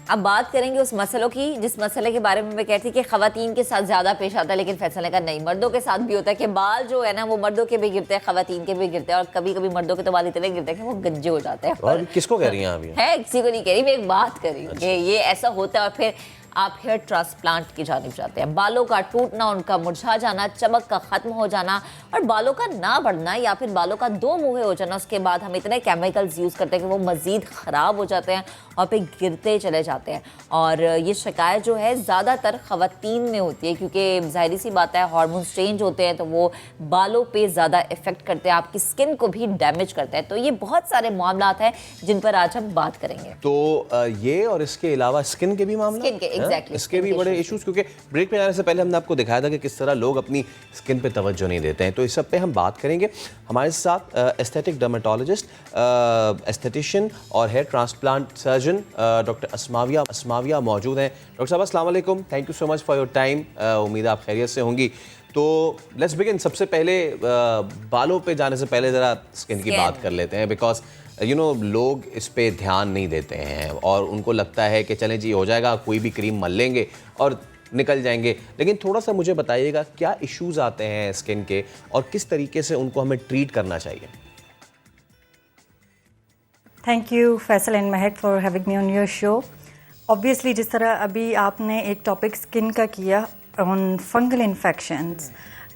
اب بات کریں گے اس مسئلوں کی جس مسئلے کے بارے میں میں کہتی کہ خواتین کے ساتھ زیادہ پیش آتا ہے، لیکن فیصل نے کہا نہیں، مردوں کے ساتھ بھی ہوتا ہے کہ بال جو ہے نا وہ مردوں کے بھی گرتے ہیں، خواتین کے بھی گرتے ہیں، اور کبھی کبھی مردوں کے تو بال اتنے گرتے ہیں کہ وہ گنجے ہو جاتے ہیں. اور کس کو کہہ رہی ہیں آپ یہ؟ ہے کسی کو نہیں کہہ رہی، میں ایک بات کر رہی ہوں کہ یہ ایسا ہوتا ہے. اور پھر آپ ہیئر ٹرانسپلانٹ کی جانب جاتے ہیں، بالوں کا ٹوٹنا، ان کا مرجھا جانا، چمک کا ختم ہو جانا، اور بالوں کا نہ بڑھنا یا پھر بالوں کا دو منہے ہو جانا. اس کے بعد ہم اتنے کیمیکلز یوز کرتے ہیں کہ وہ مزید خراب ہو جاتے ہیں اور پھر گرتے چلے جاتے ہیں. اور یہ شکایت جو ہے زیادہ تر خواتین میں ہوتی ہے، کیونکہ ظاہری سی بات ہے ہارمونز چینج ہوتے ہیں تو وہ بالوں پہ زیادہ افیکٹ کرتے ہیں، آپ کی اسکن کو بھی ڈیمیج کرتے ہیں. تو یہ بہت سارے معاملات ہیں جن پر آج ہم بات کریں گے. تو یہ اور اس کے علاوہ اسکن کے بھی معاملات، اس کے بھی بڑے ایشوز، کیونکہ بریک میں جانے سے پہلے ہم نے آپ کو دکھایا تھا کہ کس طرح لوگ اپنی اسکن پہ توجہ نہیں دیتے ہیں. تو اس سب پہ ہم بات کریں گے. ہمارے ساتھ ایستھیٹک ڈرماٹولوجسٹ، ایستھیٹیشین اور ہیئر ٹرانسپلانٹ سرجن ڈاکٹر اسماویہ موجود ہیں. ڈاکٹر صاحب السلام علیکم، thank you so much for your time. امید ہے آپ خیریت سے ہوں گی. تو لیٹس بگن. سب سے پہلے بالوں پہ جانے سے پہلے ذرا اسکن کی بات کر لیتے ہیں، بیکاز لوگ اس پہ دھیان نہیں دیتے ہیں اور ان کو لگتا ہے کہ چلیں جی ہو جائے گا، کوئی بھی کریم مل لیں گے اور نکل جائیں گے. لیکن تھوڑا سا مجھے بتائیے گا کیا ایشوز آتے ہیں اسکن کے اور کس طریقے سے ان کو ہمیں ٹریٹ کرنا چاہیے. تھینک یو فیصل اینڈ مہک for having me on your show. Obviously جس طرح ابھی آپ نے ایک ٹاپک اسکن کا کیا آن فنگل انفیکشنز،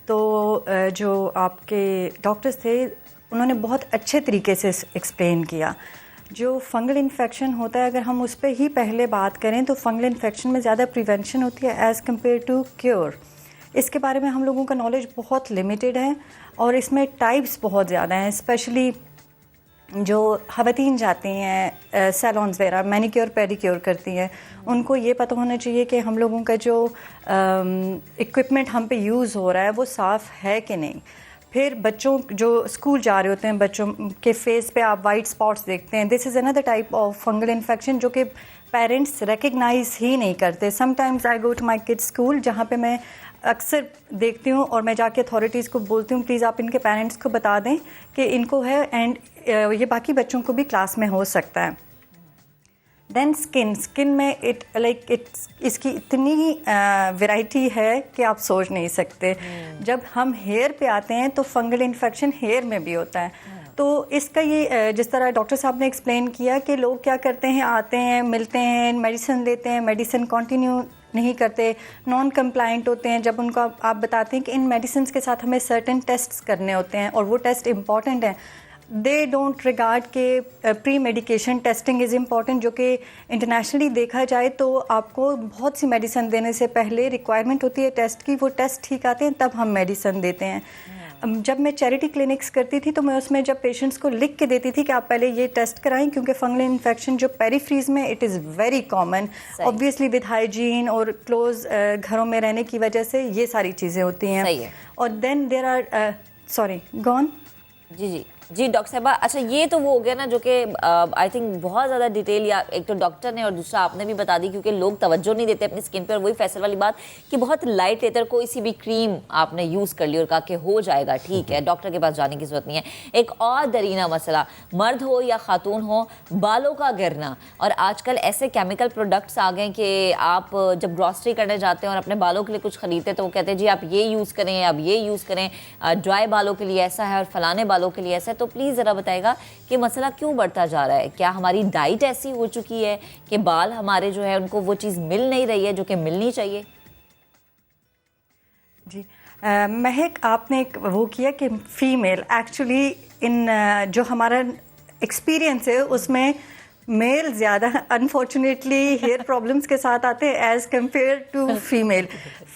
تو جو آپ کے ڈاکٹرس تھے انہوں نے بہت اچھے طریقے سے ایکسپلین کیا. جو فنگل انفیکشن ہوتا ہے اگر ہم اس پہ ہی پہلے بات کریں تو فنگل انفیکشن میں زیادہ پریونشن ہوتی ہے ایز کمپیئر ٹو کیور. اس کے بارے میں ہم لوگوں کا نالج بہت لمیٹڈ ہے اور اس میں ٹائپس بہت زیادہ ہیں. اسپیشلی جو خواتین جاتی ہیں سیلونز وغیرہ مینیکیور پیڈیکیور کرتی ہیں، ان کو یہ پتہ ہونا چاہیے کہ ہم لوگوں کا جو اکوپمنٹ ہم پہ یوز ہو رہا ہے وہ صاف ہے کہ نہیں. پھر بچوں جو اسکول جا رہے ہوتے ہیں بچوں کے فیس پہ آپ وائٹ اسپاٹس دیکھتے ہیں، this is another type of fungal infection جو کہ پیرنٹس ریکگنائز ہی نہیں کرتے. Sometimes I go to my kids school جہاں پہ میں اکثر دیکھتی ہوں اور میں جا کے اتھارٹیز کو بولتی ہوں پلیز آپ ان کے پیرنٹس کو بتا دیں کہ ان کو ہے، اینڈ یہ باقی بچوں کو بھی کلاس میں ہو سکتا ہے. دین اسکن میں اس کی اتنی ویرائٹی ہے کہ آپ سوچ نہیں سکتے. جب ہم ہیئر پہ آتے ہیں تو فنگل انفیکشن ہیئر میں بھی ہوتا ہے. تو اس کا یہ جس طرح ڈاکٹر صاحب نے ایکسپلین کیا کہ لوگ کیا کرتے ہیں، آتے ہیں ملتے ہیں میڈیسن لیتے ہیں، میڈیسن کنٹینیو نہیں کرتے، نان کمپلائنٹ ہوتے ہیں. جب ان کو آپ بتاتے ہیں کہ ان میڈیسنس کے ساتھ ہمیں سرٹن ٹیسٹس کرنے ہوتے ہیں اور وہ ٹیسٹ امپورٹنٹ ہیں، دے ڈونٹ ریگارڈ کہ پری میڈیکیشن ٹیسٹنگ از امپورٹنٹ، جو کہ انٹرنیشنلی دیکھا جائے تو آپ کو بہت سی میڈیسن دینے سے پہلے ریکوائرمنٹ ہوتی ہے ٹیسٹ کی. وہ ٹیسٹ ٹھیک آتے ہیں تب ہم میڈیسن دیتے ہیں. جب میں چیریٹی کلینکس کرتی تھی تو میں اس میں جب پیشنٹس کو لکھ کے دیتی تھی کہ آپ پہلے یہ ٹیسٹ کرائیں، کیونکہ فنگل انفیکشن جو پیریفریز میں it is very common, obviously with hygiene اور کلوز گھروں میں رہنے کی وجہ سے یہ ساری چیزیں ہوتی ہیں. اور then there are sorry gone جی ڈاکٹر صاحبہ، اچھا یہ تو وہ ہو گیا نا جو کہ آئی تھنک بہت زیادہ ڈیٹیل یا ایک تو ڈاکٹر نے اور دوسرا آپ نے بھی بتا دی، کیونکہ لوگ توجہ نہیں دیتے اپنی اسکن پہ. اور وہی فیصل والی بات کہ بہت لائٹ لیتر کوئی سی بھی کریم آپ نے یوز کر لی اور کہا کہ ہو جائے گا ٹھیک ہے، ڈاکٹر کے پاس جانے کی ضرورت نہیں ہے. ایک اور درینہ مسئلہ، مرد ہو یا خاتون ہو، بالوں کا گرنا. اور آج کل ایسے کیمیکل پروڈکٹس آ گئے کہ آپ جب گراسری کرنے جاتے ہیں اور اپنے بالوں کے لیے کچھ خریدتے ہیں تو وہ کہتے ہیں جی آپ یہ یوز کریں، آپ یہ یوز کریں، ڈرائی بالوں کے لیے ایسا ہے اور فلانے بالوں کے لیے ایسا ہے. تو پلیز ذرا بتائیے گا کہ مسئلہ کیوں بڑھتا جا رہا ہے؟ کیا ہماری ڈائٹ ایسی ہو چکی ہے کہ بال ہمارے جو ہے ان کو وہ چیز مل نہیں رہی ہے جو کہ ملنی چاہیے؟ جی مہک، آپ نے وہ کیا کہ فیمیل ایکچولی ان جو ہمارا ایکسپیرئنس ہے اس میں میل زیادہ انفارچونیٹلی ہیئر پرابلمس کے ساتھ آتے ہیں as compare to female.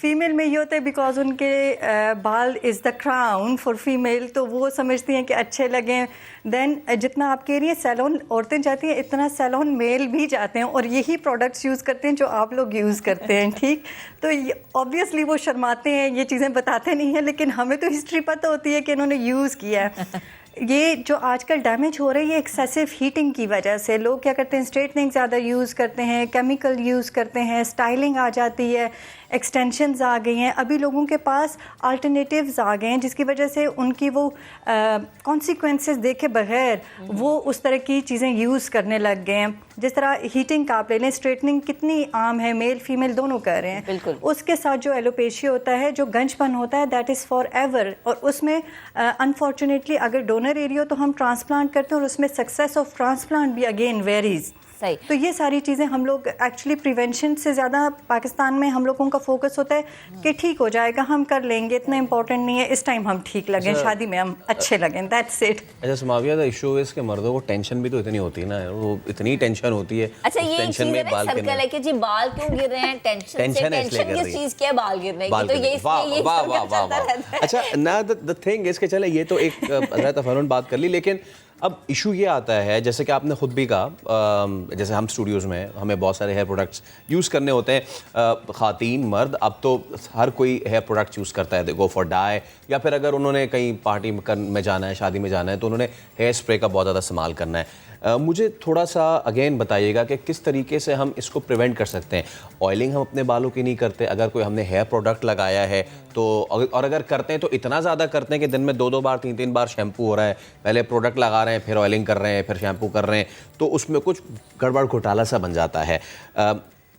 Female میں یہ ہوتا ہے بیکاز ان کے بال is the crown for female, تو وہ سمجھتی ہیں کہ اچھے لگیں. دین جتنا آپ کہہ رہی ہیں سیلون عورتیں جاتی ہیں اتنا سیلون میل بھی جاتے ہیں اور یہی پروڈکٹس یوز کرتے ہیں جو آپ لوگ یوز کرتے ہیں. ٹھیک، تو اوبویسلی وہ شرماتے ہیں، یہ چیزیں بتاتے نہیں ہیں، لیکن ہمیں تو ہسٹری پتہ ہوتی ہے کہ انہوں نے یوز کیا ہے. یہ جو آج کل ڈیمیج ہو رہی ہے ایکسیسو ہیٹنگ کی وجہ سے. لوگ کیا کرتے ہیں اسٹریٹننگ زیادہ یوز کرتے ہیں، کیمیکل یوز کرتے ہیں، اسٹائلنگ آ جاتی ہے. ایکسٹینشنز آ گئی ہیں, ابھی لوگوں کے پاس آلٹرنیٹیوز آ گئے ہیں, جس کی وجہ سے ان کی وہ کانسیکوینسز دیکھے بغیر وہ اس طرح کی چیزیں یوز کرنے لگ گئے ہیں. جس طرح ہیٹنگ کا آپ لے لیں, اسٹریٹننگ کتنی عام ہے, میل فیمیل دونوں کر رہے ہیں. بالکل. اس کے ساتھ جو ایلوپیشیا ہوتا ہے, جو گنج پن ہوتا ہے, دیٹ از فار ایور. اور اس میں انفارچونیٹلی اگر ڈونر ایریا تو ہم ٹرانسپلانٹ کرتے ہیں, اور اس میں سکسیس آف ٹرانسپلانٹ بھی اگین ویریز. صحیح. تو یہ ساری چیزیں ہم لوگ ایکچولی پریونشن سے زیادہ پاکستان میں ہم لوگوں کا فوکس ہوتا ہے کہ ٹھیک ہو جائے گا, ہم کر لیں گے, اتنا امپورٹنٹ نہیں ہے, اس ٹائم ہم ٹھیک لگیں, شادی میں ہم اچھے لگیں, دیٹس اٹ. اچھا سماویہ, ایشو ہے اس کے مردوں کو ٹینشن بھی تو اتنی ہوتی ہے نا, وہ اتنی ٹینشن ہوتی ہے. اچھا یہ چیز ہے نا سرکل ہے کہ جی بال کیوں گر رہے ہیں, ٹینشن سے, ٹینشن کس چیز کی ہے, بال گرنے کی, تو یہ چلتا رہتا ہے. اچھا نا the thing is کہ چلے یہ تو ایک حضرت فنون بات کر لی, لیکن اب ایشو یہ آتا ہے جیسے کہ آپ نے خود بھی کہا, جیسے ہم اسٹوڈیوز میں ہمیں بہت سارے ہیئر پروڈکٹس یوز کرنے ہوتے ہیں, خواتین مرد, اب تو ہر کوئی ہیئر پروڈکٹ یوز کرتا ہے, گو فار ڈائی, یا پھر اگر انہوں نے کہیں پارٹی میں جانا ہے, شادی میں جانا ہے, تو انہوں نے ہیئر اسپرے کا بہت زیادہ استعمال کرنا ہے. مجھے تھوڑا سا اگین بتائیے گا کہ کس طریقے سے ہم اس کو پریونٹ کر سکتے ہیں. آئلنگ ہم اپنے بالوں کی نہیں کرتے, اگر کوئی ہم نے ہیئر پروڈکٹ لگایا ہے تو, اور اگر کرتے ہیں تو اتنا زیادہ کرتے ہیں کہ دن میں 2 بار 3 بار شیمپو ہو رہا ہے, پہلے پروڈکٹ لگا رہے ہیں, پھر آئلنگ کر رہے ہیں, پھر شیمپو کر رہے ہیں, تو اس میں کچھ گڑبڑ گھوٹالا سا بن جاتا ہے.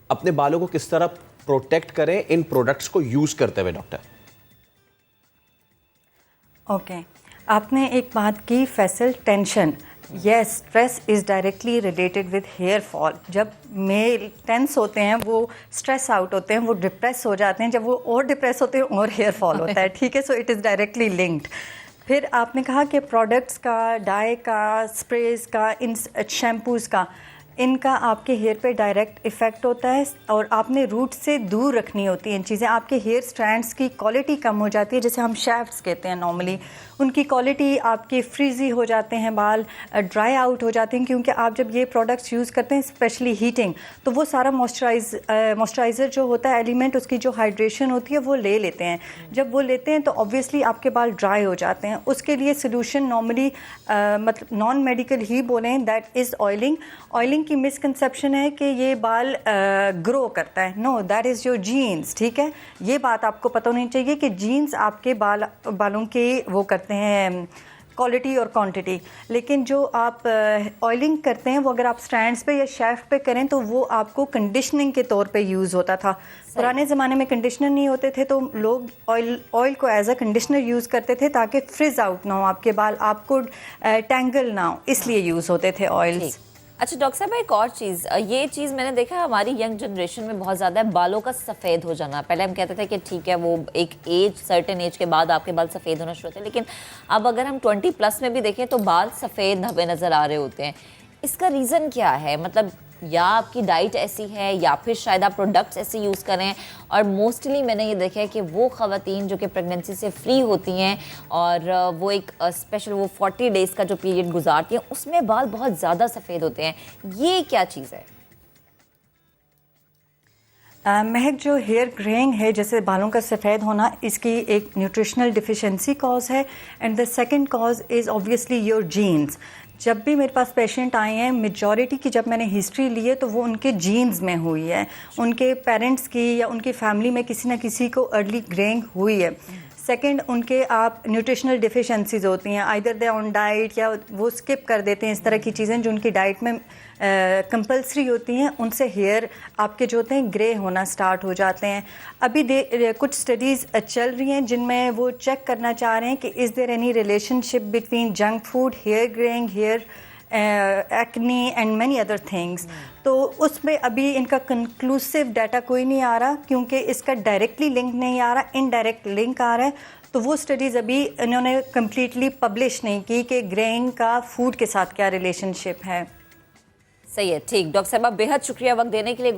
اپنے بالوں کو کس طرح پروٹیکٹ کریں ان پروڈکٹس کو یوز کرتے ہوئے ڈاکٹر؟ اوکے, آپ نے ایک بات کی Faisal, tension. Yes, stress is directly related with hair fall. جب میل ٹینس ہوتے ہیں, وہ اسٹریس آؤٹ ہوتے ہیں, وہ ڈپریس ہو جاتے ہیں, جب وہ اور ڈپریس ہوتے ہیں اور ہیئر فال ہوتا ہے, ٹھیک ہے. So it is directly linked. پھر آپ نے کہا کہ پروڈکٹس کا, ڈائی کا, اسپریز کا, ان شیمپوز کا, ان کا آپ کے ہیئر پہ ڈائریکٹ ایفیکٹ ہوتا ہے, اور آپ نے روٹ سے دور رکھنی ہوتی ہیں چیزیں. آپ کے ہیئر اسٹرینڈس کی کوالٹی کم ہو جاتی ہے, جیسے ہم شیفٹس کہتے ہیں نارملی, ان کی کوالٹی آپ کے فریزی ہو جاتے ہیں, بال ڈرائی آؤٹ ہو جاتے ہیں, کیونکہ آپ جب یہ پروڈکٹس یوز کرتے ہیں اسپیشلی ہیٹنگ, تو وہ سارا موئسچرائزر جو ہوتا ہے ایلیمنٹ, اس کی جو ہائیڈریشن ہوتی ہے وہ لے لیتے ہیں. جب وہ لیتے ہیں تو آبویسلی آپ کے بال ڈرائی ہو جاتے ہیں. اس کے لیے سلوشن نارملی مطلب نان میڈیکل ہی بولیں, دیٹ از آئلنگ. آئلنگ کی مسکنسیپشن ہے کہ یہ بال گرو کرتا ہے. نو, دیٹ از یور جینز. ٹھیک ہے, یہ بات آپ کو پتہ ہونی چاہیے کہ جینز آپ کے بالوں کے وہ کرتے ہیں کوالٹی اور کوانٹٹی. لیکن جو آپ آئلنگ کرتے ہیں وہ اگر آپ اسٹینڈس پہ یا شیفٹ پہ کریں تو وہ آپ کو کنڈیشننگ کے طور پہ یوز ہوتا تھا. پرانے زمانے میں کنڈیشنر نہیں ہوتے تھے, تو لوگ آئل کو ایز اے کنڈیشنر یوز کرتے تھے تاکہ فریز آؤٹ نہ ہو آپ کے بال, آپ کو ٹینگل نہ ہو, اس لیے یوز ہوتے تھے آئلس. اچھا ڈاکٹر صاحب, ایک اور چیز, یہ چیز میں نے دیکھا ہماری ینگ جنریشن میں بہت زیادہ ہے, بالوں کا سفید ہو جانا. پہلے ہم کہتے تھے کہ ٹھیک ہے وہ ایک ایج, سرٹن ایج کے بعد آپ کے بال سفید ہونا شروع ہوتے ہیں, لیکن اب اگر ہم 20+ میں بھی دیکھیں تو بال سفید دھبے نظر آ رہے ہوتے ہیں. اس کا ریزن کیا ہے؟ مطلب یا آپ کی ڈائٹ ایسی ہے, یا پھر شاید آپ پروڈکٹس ایسے یوز کریں. اور موسٹلی میں نے یہ دیکھا ہے کہ وہ خواتین جو کہ پریگننسی سے فری ہوتی ہیں اور وہ ایک اسپیشل وہ 40 ڈیز کا جو پیریڈ گزارتی ہیں, اس میں بال بہت زیادہ سفید ہوتے ہیں. یہ کیا چیز ہے؟ مہک, جو ہیئر گرینگ ہے, جیسے بالوں کا سفید ہونا, اس کی ایک نیوٹریشنل ڈیفیشنسی کاز ہے, and the second cause is obviously your genes. جب بھی میرے پاس پیشنٹ آئے ہیں, میجورٹی کی جب میں نے ہسٹری لی ہے تو وہ ان کے جینز میں ہوئی ہے, ان کے پیرنٹس کی یا ان کی فیملی میں کسی نہ کسی کو ارلی گرینگ ہوئی ہے. سیکنڈ, ان کے آپ نیوٹریشنل ڈیفیشنسیز ہوتی ہیں, آئدر دے آن ڈائٹ یا وہ اسکپ کر دیتے ہیں اس طرح کی چیزیں جو ان کی ڈائٹ میں کمپلسری ہوتی ہیں, ان سے ہیئر آپ کے جو ہوتے ہیں گرے ہونا سٹارٹ ہو جاتے ہیں. ابھی کچھ اسٹڈیز چل رہی ہیں جن میں وہ چیک کرنا چاہ رہے ہیں کہ is there any relationship between junk food, hair greying, hair acne and many other things. تو اس میں ابھی ان کا کنکلوسیو ڈیٹا کوئی نہیں آ رہا, کیونکہ اس کا ڈائریکٹلی لنک نہیں آ رہا, انڈائریکٹ لنک آ رہا ہے. تو وہ اسٹڈیز ابھی انہوں نے کمپلیٹلی پبلش نہیں کی کہ گرینگ کا فوڈ کے ساتھ کیا ریلیشن شپ ہے. صحیح ہے, ٹھیک. ڈاکٹر صاحبہ بے حد شکریہ وقت دینے کے لیے.